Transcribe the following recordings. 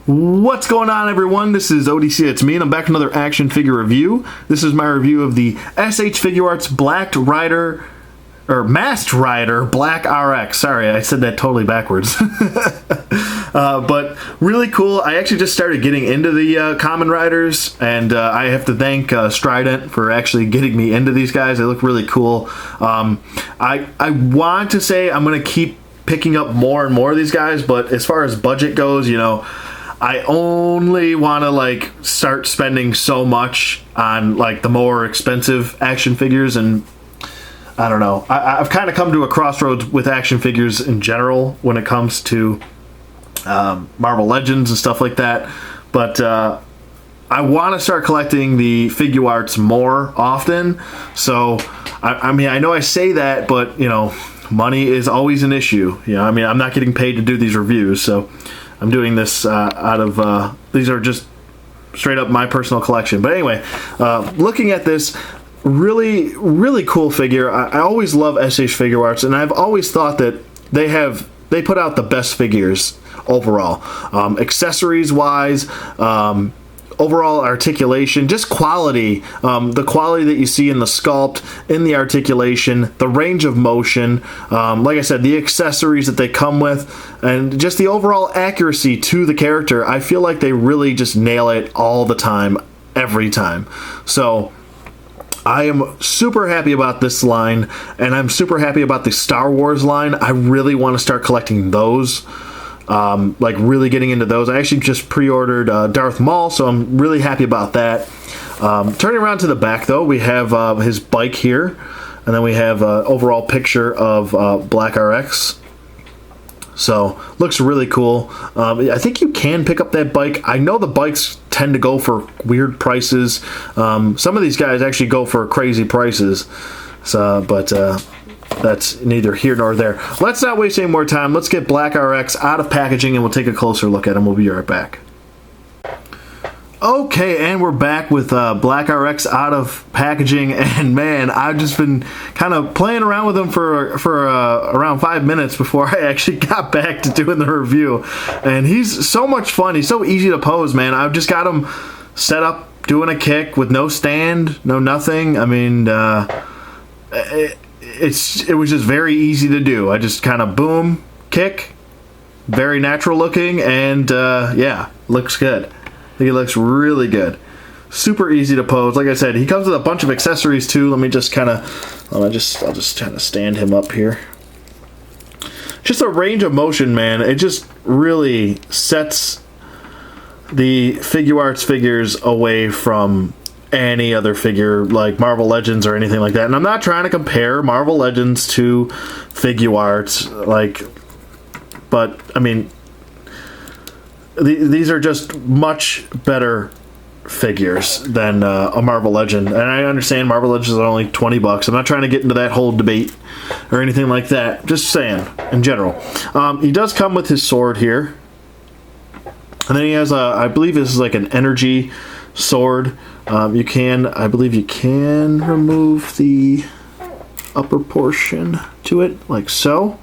What's going on, everyone? This is ODC, it's me, and I'm back with another action figure review. This is my review of the S.H.Figuarts Masked Rider Black RX. Sorry, I said that totally backwards. But really cool. I actually just started getting into the Kamen Riders, and I have to thank Strident for actually getting me into these guys. They look really cool. I want to say I'm going to keep picking up more and more of these guys, but as far as budget goes, you know, I only want to start spending so much on the more expensive action figures, and I don't know. I've kind of come to a crossroads with action figures in general when it comes to Marvel Legends and stuff like that. But I want to start collecting the Figuarts more often. So I mean, I know I say that, but you know, money is always an issue. You know, I mean, I'm not getting paid to do these reviews, so I'm doing this out of, these are just straight up my personal collection. But anyway, looking at this really cool figure. I always love S.H.Figuarts, and I've always thought that they put out the best figures overall. Accessories wise, overall articulation, just quality, the quality that you see in the sculpt, in the articulation, the range of motion, like I said, the accessories that they come with, and just the overall accuracy to the character. I feel like they really just nail it all the time, every time. So I am super happy about this line, and I'm super happy about the Star Wars line. I really want to start collecting those. Really getting into those. I actually just pre-ordered Darth Maul, so I'm really happy about that. Turning around to the back, though, we have his bike here, and then we have an overall picture of Black RX. So, looks really cool. I think you can pick up that bike. I know the bikes tend to go for weird prices. Some of these guys actually go for crazy prices. So, but that's neither here nor there. Let's not waste any more time. Let's get Black RX out of packaging, and we'll take a closer look at him. We'll be right back. Okay, and we're back with Black RX out of packaging, and man, I've just been kind of playing around with him for around 5 minutes before I actually got back to doing the review, and he's so much fun. He's so easy to pose, man. I've just got him set up doing a kick with no stand, no nothing. I mean, it was just very easy to do. I just kind of boom, kick, very natural looking, and yeah, looks good. I think it looks really good. Super easy to pose. Like I said, he comes with a bunch of accessories too. Let me just kind of, I'll just kind of stand him up here. Just a range of motion, man. It just really sets the Figuarts figures away from any other figure like Marvel Legends or anything like that. And I'm not trying to compare Marvel Legends to Figuarts, but I mean, these are just much better figures than a Marvel Legend. And I understand Marvel Legends are only 20 bucks. I'm not trying to get into that whole debate or anything like that. Just saying, in general. He does come with his sword here. And then he has I believe this is like an energy sword. I believe you can remove the upper portion to it, like so.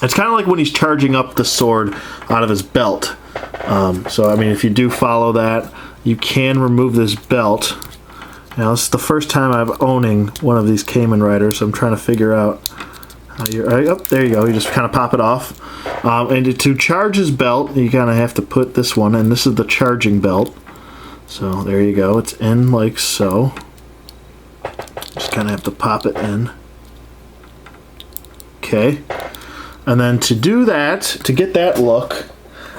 It's kind of like when he's charging up the sword out of his belt. So, I mean, if you do follow that, you can remove this belt. Now, this is the first time I'm owning one of these Kamen Riders, so I'm trying to figure out how you're... Oh, there you go. You just kind of pop it off. And to charge his belt, you kind of have to put this one in. This is the charging belt. So, there you go. It's in like so. Just kind of have to pop it in. Okay. And then to do that, to get that look,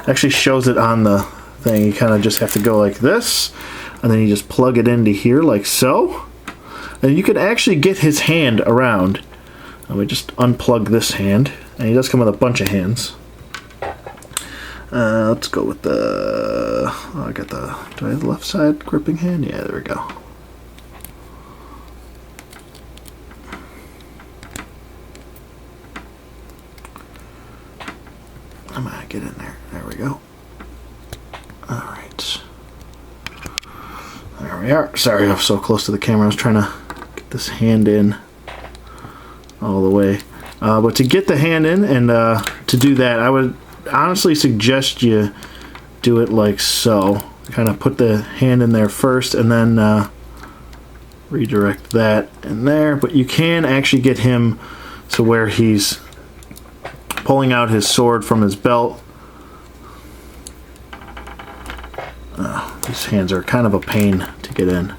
actually shows it on the thing. You kind of just have to go like this, and then you just plug it into here like so. And you can actually get his hand around. And we just unplug this hand, and he does come with a bunch of hands. Let's go with the... Oh, do I have the left side gripping hand? Yeah, there we go. I'm gonna get in there. There we go. Alright. There we are. Sorry, I'm so close to the camera. I was trying to get this hand in all the way. But to get the hand in and to do that, honestly suggest you do it like so. Kind of put the hand in there first and then redirect that in there. But you can actually get him to where he's pulling out his sword from his belt. These hands are kind of a pain to get in.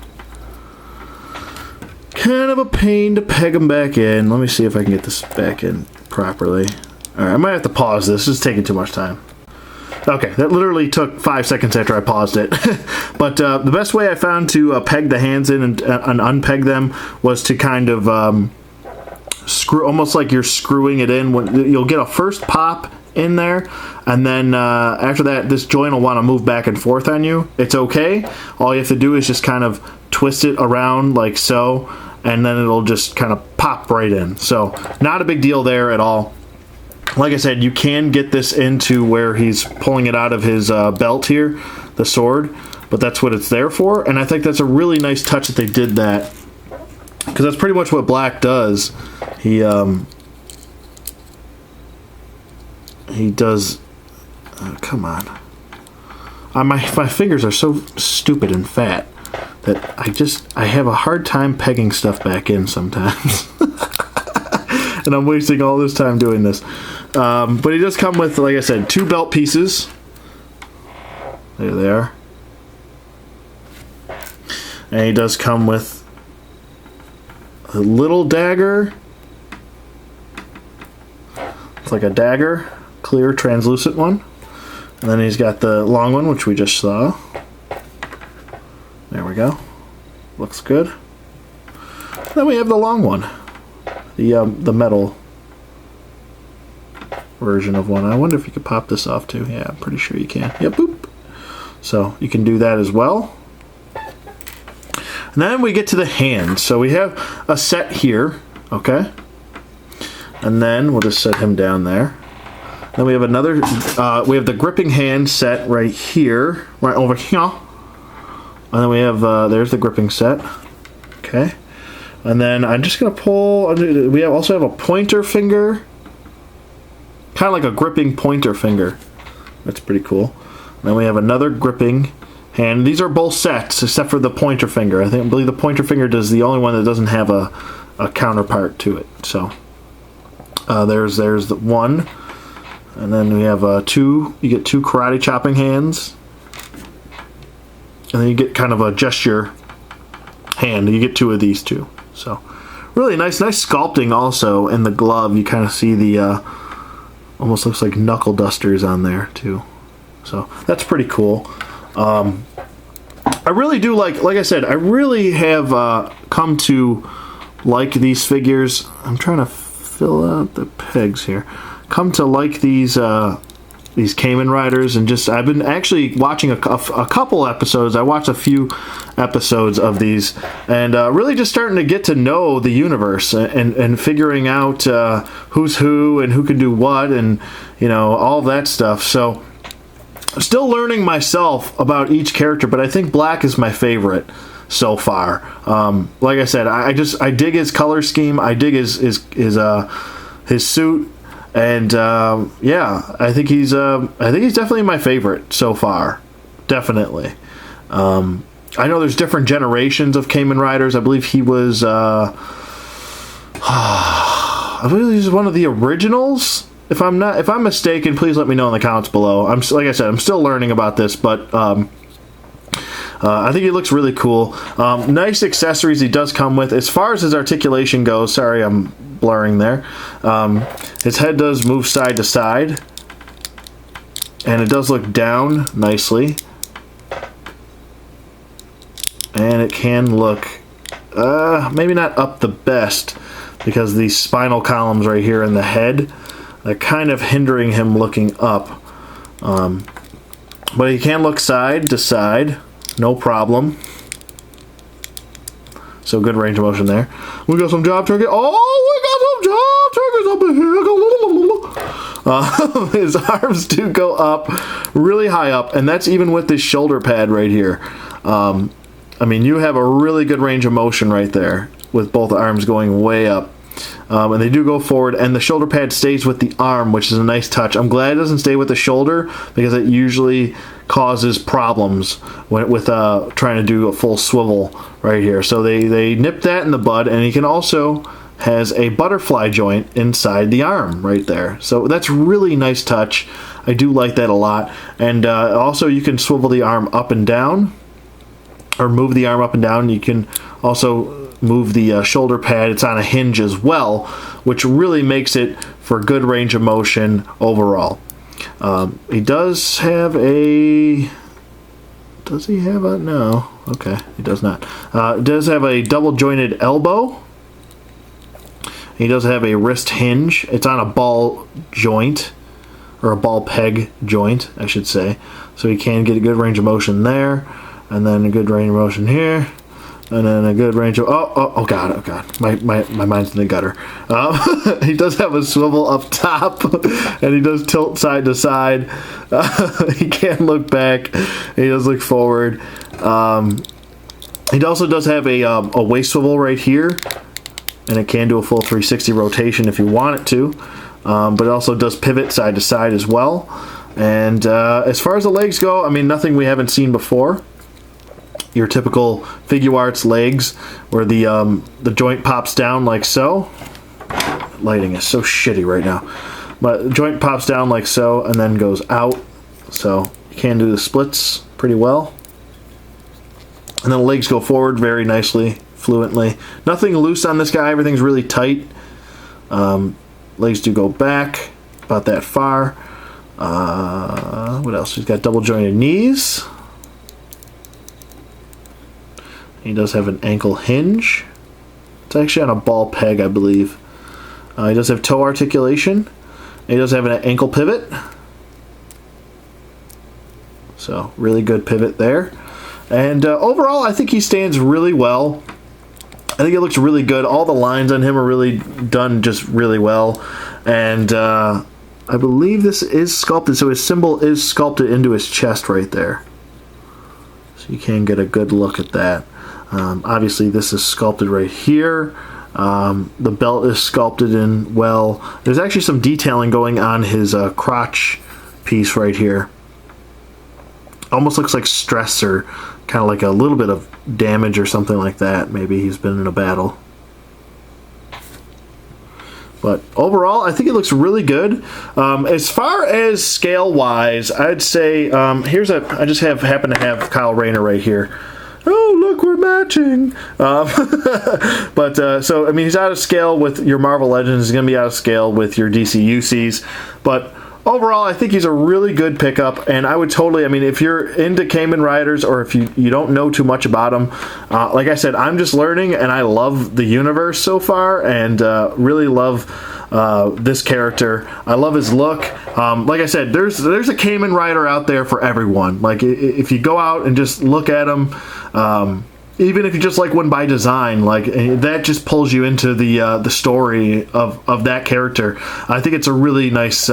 Kind of a pain to peg them back in. Let me see if I can get this back in properly. Alright, I might have to pause this. This is taking too much time. Okay, that literally took 5 seconds after I paused it. But the best way I found to peg the hands in and unpeg them was to kind of screw, almost like you're screwing it in. You'll get a first pop in there, and then after that, this joint will want to move back and forth on you. It's okay. All you have to do is just kind of twist it around like so, and then it'll just kind of pop right in. So not a big deal there at all. Like I said, you can get this into where he's pulling it out of his belt here, the sword, but that's what it's there for. And I think that's a really nice touch that they did that, because that's pretty much what Black does. He does. Come on. My fingers are so stupid and fat that I have a hard time pegging stuff back in sometimes. And I'm wasting all this time doing this. But he does come with, like I said, 2 belt pieces. There they are. And he does come with a little dagger. It's like a dagger, clear, translucent one. And then he's got the long one, which we just saw. There we go. Looks good. Then we have the long one. The metal version of one. I wonder if you could pop this off too. Yeah, I'm pretty sure you can. Yep, boop. So you can do that as well. And then we get to the hand. So we have a set here, okay? And then we'll just set him down there. Then we have another, we have the gripping hand set right here, right over here. And then we have, there's the gripping set. Okay. And then I'm just going to pull, we also have a pointer finger. Kind of like a gripping pointer finger. That's pretty cool. And then we have another gripping hand. These are both sets, except for the pointer finger. I believe the pointer finger is the only one that doesn't have a counterpart to it. So, there's the one. And then we have 2, you get 2 karate chopping hands. And then you get kind of a gesture hand. You get 2 of these too. So, really nice sculpting also in the glove. You kind of see the, almost looks like knuckle dusters on there too. So, that's pretty cool. I really do like I said, I really have come to like these figures. I'm trying to fill out the pegs here. Come to like these Kamen Riders, and just I've been actually watching a couple episodes. I watched a few episodes of these, and really just starting to get to know the universe and figuring out who's who and who can do what, and all that stuff. So still learning myself about each character, but I think Black is my favorite so far. Like I said, I dig his color scheme. I dig his suit. And yeah, I think he's definitely my favorite so far. Definitely. I know there's different generations of Kamen Riders. I believe he was I believe he's one of the originals. If I'm mistaken, please let me know in the comments below. Like I said, I'm still learning about this, but I think he looks really cool. Nice accessories he does come with. As far as his articulation goes, sorry, I'm blurring there. His head does move side to side, and it does look down nicely. And it can look maybe not up the best, because these spinal columns right here in the head, they're kind of hindering him looking up. But he can look side to side, no problem. So good range of motion there. We got some job triggers. Oh, we got some job triggers up here. His arms do go up really high up, and that's even with this shoulder pad right here. I mean, you have a really good range of motion right there with both arms going way up. And they do go forward, and the shoulder pad stays with the arm, which is a nice touch. I'm glad it doesn't stay with the shoulder, because it usually causes problems with trying to do a full swivel right here. So they nip that in the bud, and he can also has a butterfly joint inside the arm right there. So that's really nice touch. I do like that a lot. And also you can swivel the arm up and down, or move the arm up and down. You can also move the shoulder pad. It's on a hinge as well, which really makes it for good range of motion overall. He does have a... Does he have a... No. Okay, he does not. It does have a double jointed elbow. He does have a wrist hinge. It's on a ball joint, or a ball peg joint, I should say. So he can get a good range of motion there, and then a good range of motion here, and then a good range of... Oh God. My mind's in the gutter. He does have a swivel up top, and he does tilt side to side. He can look back. He does look forward. He also does have a waist swivel right here, and it can do a full 360 rotation if you want it to. But it also does pivot side to side as well. And as far as the legs go, I mean, nothing we haven't seen before. Your typical Figuarts legs, where the joint pops down like so. Lighting is so shitty right now. But the joint pops down like so, and then goes out. So you can do the splits pretty well. And then the legs go forward very nicely, fluently. Nothing loose on this guy. Everything's really tight. Legs do go back about that far. What else? He's got double jointed knees. He does have an ankle hinge. It's actually on a ball peg, I believe. He does have toe articulation. He does have an ankle pivot. So really good pivot there. And overall, I think he stands really well. I think it looks really good. All the lines on him are really done just really well. And I believe this is sculpted, so his symbol is sculpted into his chest right there. So you can get a good look at that. Obviously, this is sculpted right here. The belt is sculpted in well. There's actually some detailing going on his crotch piece right here. Almost looks like stress, or kind of like a little bit of damage or something like that. Maybe he's been in a battle. But overall, I think it looks really good. As far as scale-wise, I'd say I just happen to have Kyle Rayner right here. Oh, look, we're matching. So I mean, he's out of scale with your Marvel Legends. He's going to be out of scale with your DC UCs. But overall, I think he's a really good pickup, and I would totally, I mean, if you're into Kamen Riders, or if you don't know too much about them, like I said, I'm just learning, and I love the universe so far, and really love this character. I love his look. Like I said, there's a Kamen Rider out there for everyone. Like, if you go out and just look at him, even if you just like one by design, like that just pulls you into the story of that character. I think it's a really nice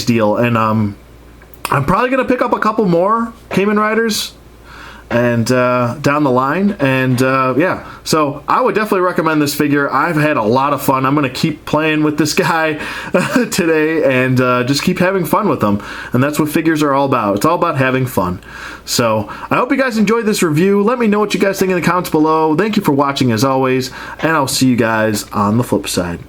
deal, and I'm probably gonna pick up a couple more Kamen Riders and down the line, and yeah, so I would definitely recommend this figure. I've had a lot of fun. I'm gonna keep playing with this guy today, and just keep having fun with them, and that's what figures are all about. It's all about having fun. So I hope you guys enjoyed this review. Let me know what you guys think in the comments below. Thank you for watching as always, and I'll see you guys on the flip side.